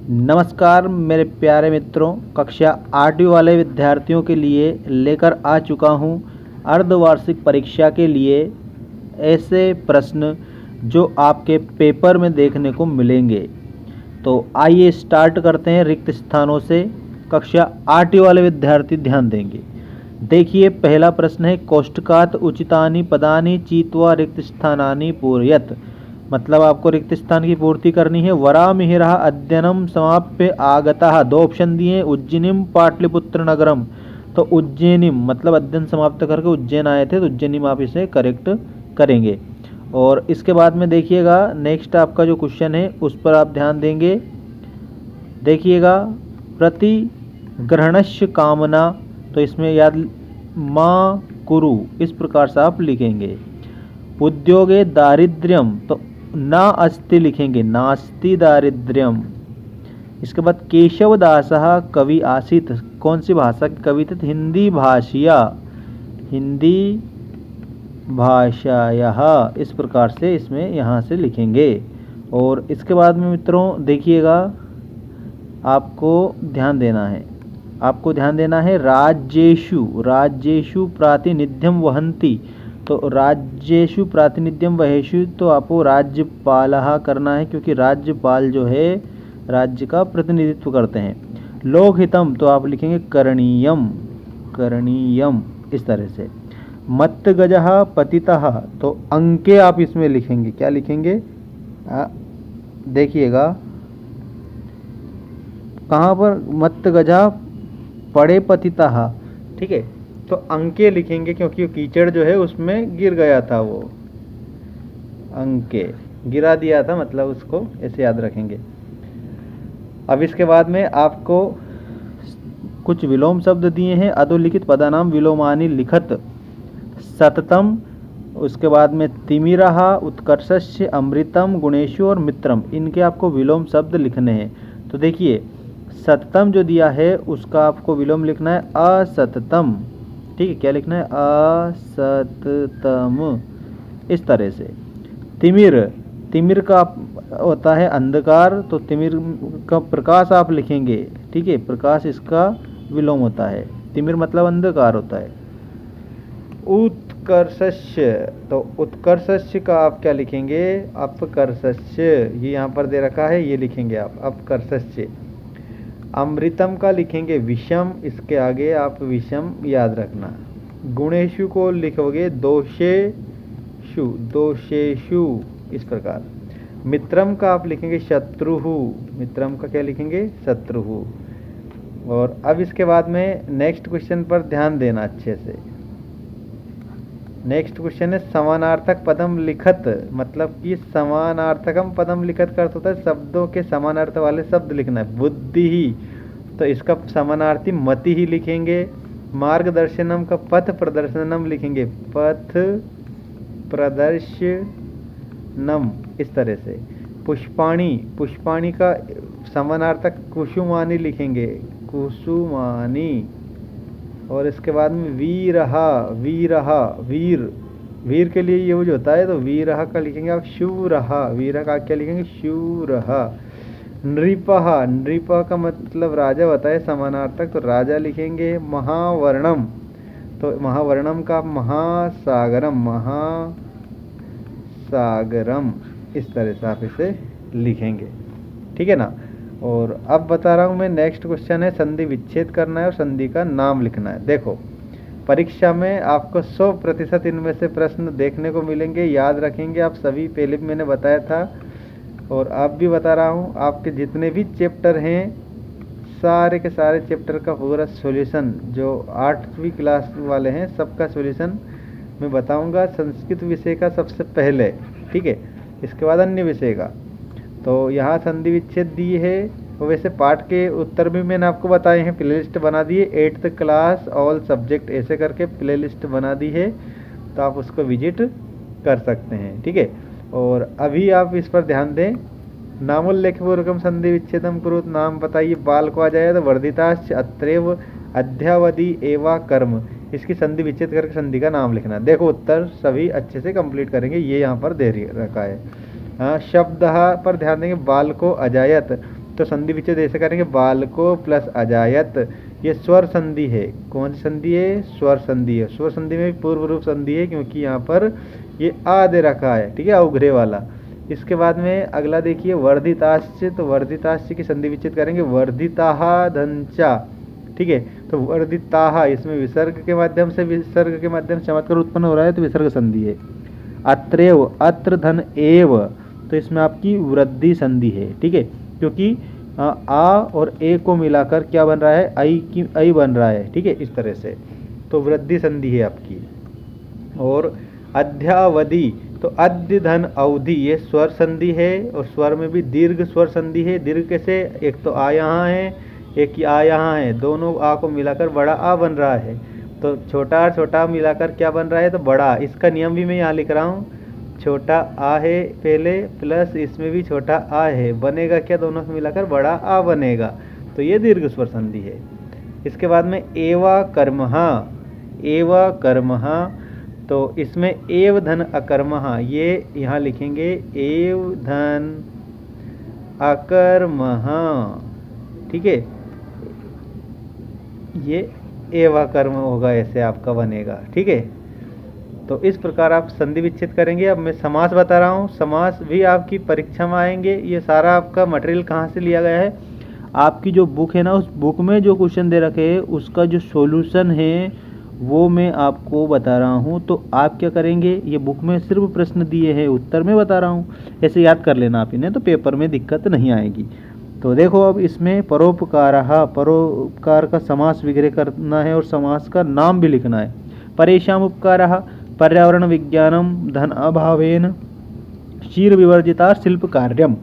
नमस्कार मेरे प्यारे मित्रों, कक्षा 8वीं वाले विद्यार्थियों के लिए लेकर आ चुका हूं अर्धवार्षिक परीक्षा के लिए ऐसे प्रश्न जो आपके पेपर में देखने को मिलेंगे। तो आइए स्टार्ट करते हैं रिक्त स्थानों से। कक्षा 8वीं वाले विद्यार्थी ध्यान देंगे। देखिए, पहला प्रश्न है कोष्ठकात् उचितानि पदानि चीत्वा रिक्त स्थानानि पूरयत। मतलब आपको रिक्त स्थान की पूर्ति करनी है। वरामिहिरः अध्ययनं समाप्य आगतः। दो ऑप्शन दिए, उज्जैनीम पाटलिपुत्र नगरम। तो उज्जैनीम मतलब अध्ययन समाप्त करके उज्जैन आए थे, तो उज्जैनीम आप इसे करेक्ट करेंगे। और इसके बाद में देखिएगा नेक्स्ट आपका जो क्वेश्चन है उस पर आप ध्यान देंगे। देखिएगा, प्रतिग्रहणस्य कामना, तो इसमें याद माँ कुरु इस प्रकार से आप लिखेंगे। उद्योगे दारिद्र्यम, तो ना अस्ति लिखेंगे, नास्ति दारिद्र्यम। इसके बाद केशवदासः कवि आसीत्, कौन सी भाषा के कवि थे? हिंदी भाषिया, हिंदी भाषायः, इस प्रकार से इसमें यहाँ से लिखेंगे। और इसके बाद में मित्रों देखिएगा, आपको ध्यान देना है राज्येषु प्रातिनिध्यम वहन्ति। तो राज्येषु प्रातिनिध्यम वहेषु, तो आपको राज्यपालः करना है, क्योंकि राज्यपाल जो है राज्य का प्रतिनिधित्व करते हैं। लोकहितम, तो आप लिखेंगे करणीयम, करणीयम इस तरह से। मत्तगजः पतितः, तो अंके आप इसमें लिखेंगे, क्या लिखेंगे? देखिएगा कहाँ पर, मत्तगजः पड़े पतितः, ठीक है, तो अंके लिखेंगे क्योंकि कीचड़ जो है उसमें गिर गया था, वो अंके गिरा दिया था, मतलब उसको ऐसे याद रखेंगे। अब इसके बाद में आपको कुछ विलोम शब्द दिए हैं। अधोलिखित पदानाम विलोमानि लिखत सततम, उसके बाद में तिमिरः, उत्कर्षस्य, अमृतम, गुणेशु और मित्रम, इनके आपको विलोम शब्द लिखने हैं। तो देखिए, सततम जो दिया है उसका आपको विलोम लिखना है असततम, ठीक है, क्या लिखना है? असततम, इस तरह से। तिमिर का होता है अंधकार, तो तिमिर का प्रकाश आप लिखेंगे, ठीक है, प्रकाश इसका विलोम होता है। तिमिर मतलब अंधकार होता है। उत्कर्षस्य, तो उत्कर्षस्य का आप क्या लिखेंगे? अपकर्षस्य, ये यहाँ पर दे रखा है, ये लिखेंगे आप अपकर्षस्य। अमृतम का लिखेंगे विषम, इसके आगे आप विषम याद रखना। गुणेशु को लिखोगे दोषेषु, दोषेषु इस प्रकार। मित्रम का आप लिखेंगे शत्रुहु, मित्रम का क्या लिखेंगे? शत्रुहु। और अब इसके बाद में नेक्स्ट क्वेश्चन पर ध्यान देना अच्छे से। नेक्स्ट क्वेश्चन है समानार्थक पदम लिखत, मतलब कि समानार्थकम पदम लिखत का अर्थ होता है शब्दों के समानार्थ वाले शब्द लिखना है। बुद्धि ही, तो इसका समानार्थी मति ही लिखेंगे। मार्गदर्शनम का पथ प्रदर्शनम लिखेंगे, पथ प्रदर्शनम इस तरह से। पुष्पाणी, पुष्पाणी का समानार्थक कुसुमानी लिखेंगे, कुसुमानी। और इसके बाद में वीरहा, वीरहा वीर के लिए यूज होता है, तो वीरहा का लिखेंगे आप शूरहा, वीर का क्या लिखेंगे? शूरहा। नृपहा, नृपा का मतलब राजा होता है समानार्थक, तो राजा लिखेंगे। महावर्णम, तो महावर्णम का महासागरम, महासागरम इस तरह से आप इसे लिखेंगे, ठीक है ना। और अब बता रहा हूँ मैं, नेक्स्ट क्वेश्चन है संधि विच्छेद करना है और संधि का नाम लिखना है। देखो, परीक्षा में आपको 100% इनमें से प्रश्न देखने को मिलेंगे, याद रखेंगे आप सभी, पहले भी मैंने बताया था और आप भी बता रहा हूँ। आपके जितने भी चैप्टर हैं, सारे के सारे चैप्टर का पूरा सॉल्यूशन, जो 8वीं क्लास वाले हैं सबका सॉल्यूशन मैं बताऊँगा संस्कृत विषय का सबसे पहले, ठीक है, इसके बाद अन्य विषय का। तो यहाँ संधि विच्छेद दी है, और वैसे पाठ के उत्तर भी मैंने आपको बताए हैं, प्लेलिस्ट बना दी है 8th क्लास ऑल सब्जेक्ट ऐसे करके प्लेलिस्ट बना दी है, तो आप उसको विजिट कर सकते हैं, ठीक है। और अभी आप इस पर ध्यान दें, नामोल्लेखपूर्वकम संधि विच्छेदम कुरुत, नाम बताइए, बाल को आ जाए तो वर्धिताश्च अत्रैव अध्यावधि एवा कर्म, इसकी संधि विच्छेद करके संधि का नाम लिखना। देखो उत्तर सभी अच्छे से कंप्लीट करेंगे, ये यहाँ पर दे रखा है। शब्द पर ध्यान देंगे, बाल को अजायत, तो संधि विच्छेद ऐसे करेंगे, बालको प्लस अजायत, ये स्वर संधि है। कौन सी संधि है? स्वर संधि है। स्वर संधि में भी पूर्व रूप संधि है, क्योंकि यहाँ पर ये आ दे रखा है, ठीक है, अवघ्रे वाला। इसके बाद में अगला देखिए वर्धिताश्च, तो वर्धिताश्च की संधि विच्छेद करेंगे, वर्धिताहा धनचा, ठीक है। तो वर्धिताहा, इसमें विसर्ग के माध्यम से चमत्कार उत्पन्न हो रहा है, तो विसर्ग संधि है। अत्रेव, अत्र धन एव, तो इसमें आपकी वृद्धि संधि है, ठीक है, क्योंकि आ और ए को मिलाकर क्या बन रहा है? ऐ बन रहा है, ठीक है, इस तरह से, तो वृद्धि संधि है आपकी। और अध्यावधि, तो अद्य धन अवधि, ये स्वर संधि है, और स्वर में भी दीर्घ स्वर संधि है। दीर्घ कैसे? एक तो आ यहाँ है, एक ही आ यहाँ है, दोनों आ को मिलाकर बड़ा आ बन रहा है। तो छोटा और छोटा मिलाकर क्या बन रहा है? तो बड़ा। इसका नियम भी मैं यहाँ लिख रहा हूँ, छोटा आ है पहले, प्लस इसमें भी छोटा आ है, बनेगा क्या? दोनों से मिलाकर बड़ा आ बनेगा, तो ये दीर्घ स्वर संधि है। इसके बाद में एवा कर्महा, एवा कर्महा, तो इसमें एव धन अकर्महा, ये यहाँ लिखेंगे एव धन अकर्महा, ठीक है, ये एवा कर्म होगा, ऐसे आपका बनेगा, ठीक है। तो इस प्रकार आप संधि विच्छेद करेंगे। अब मैं समास बता रहा हूँ, समास भी आपकी परीक्षा में आएंगे। ये सारा आपका मटेरियल कहाँ से लिया गया है? आपकी जो बुक है ना, उस बुक में जो क्वेश्चन दे रखे हैं उसका जो सॉल्यूशन है वो मैं आपको बता रहा हूँ। तो आप क्या करेंगे, ये बुक में सिर्फ प्रश्न दिए हैं, उत्तर में बता रहा हूँ, ऐसे याद कर लेना आप इन्हें, तो पेपर में दिक्कत नहीं आएगी। तो देखो अब इसमें परोपकारः, परोपकार का समास विग्रह करना है और समास का नाम भी लिखना है। परेशान उपकारः, पर्यावरण विज्ञानम धन अभावेन क्षीर विवर्जिता शिल्प कार्यम।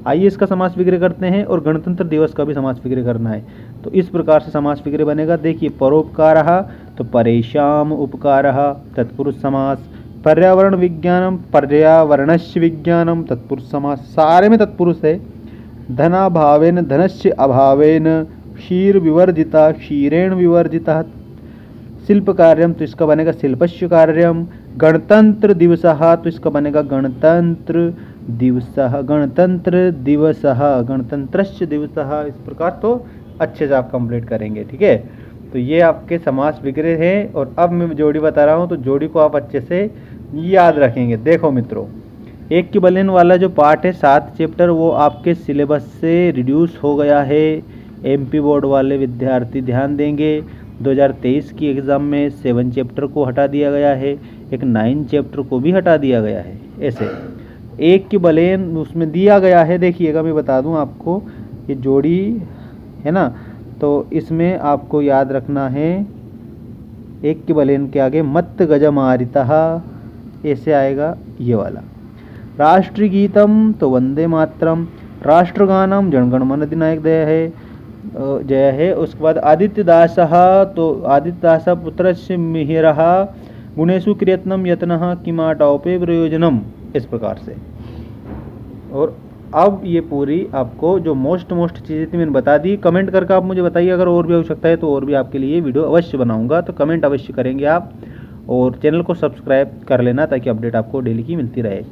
आइए इसका समास विग्रह करते हैं, और गणतंत्र दिवस का भी समास विग्रह करना है। तो इस प्रकार से समास विग्रह बनेगा। देखिए परोपकारः, तो परेशान उपकारः तत्पुरुष समास, पर्यावरण विज्ञानम पर्यावरणस्य विज्ञानम तत्पुरुष समास, सारे में तत्पुरुष है। धनाभावेन धनस्य अभावेन क्षीर विवर्जिता क्षीरेण विवर्जिता शिल्प कार्यम, तो इसका बनेगा शिल्पस्य कार्यम। गणतंत्र दिवसः, तो इसका बनेगा गणतंत्र दिवसः, गणतंत्र दिवसः, गणतंत्रस्य दिवसः। इस प्रकार तो अच्छे से आप कंप्लीट करेंगे, ठीक है। तो ये आपके समास विग्रह हैं। और अब मैं जोड़ी बता रहा हूँ, तो जोड़ी को आप अच्छे से याद रखेंगे। देखो मित्रों, एक की बलेन वाला जो पार्ट है 7 चैप्टर, वो आपके सिलेबस से रिड्यूस हो गया है। एमपी बोर्ड वाले विद्यार्थी ध्यान देंगे, 2023 की एग्ज़ाम में 7 चैप्टर को हटा दिया गया है, एक 9 चैप्टर को भी हटा दिया गया है। ऐसे एक की बलेन उसमें दिया गया है, देखिएगा मैं बता दूं आपको, ये जोड़ी है ना, तो इसमें आपको याद रखना है, एक की बलेन के आगे मत गजमारितः, ऐसे आएगा ये वाला। राष्ट्रीय गीतम, तो वंदे मातरम। राष्ट्रगानम जनगण मन अधिनायक जय है। उसके बाद आदित्य दासः, तो आदित्य दासः पुत्रस्य मिहिरः गुणेषु क्रियत्नम यत्नः किमाटौपे प्रयोजनम, इस प्रकार से। और अब ये पूरी आपको जो मोस्ट चीज़ें थी मैंने बता दी। कमेंट करके आप मुझे बताइए, अगर और भी आवश्यकता है तो और भी आपके लिए वीडियो अवश्य बनाऊंगा, तो कमेंट अवश्य करेंगे आप, और चैनल को सब्सक्राइब कर लेना ताकि अपडेट आपको डेली की मिलती रहे।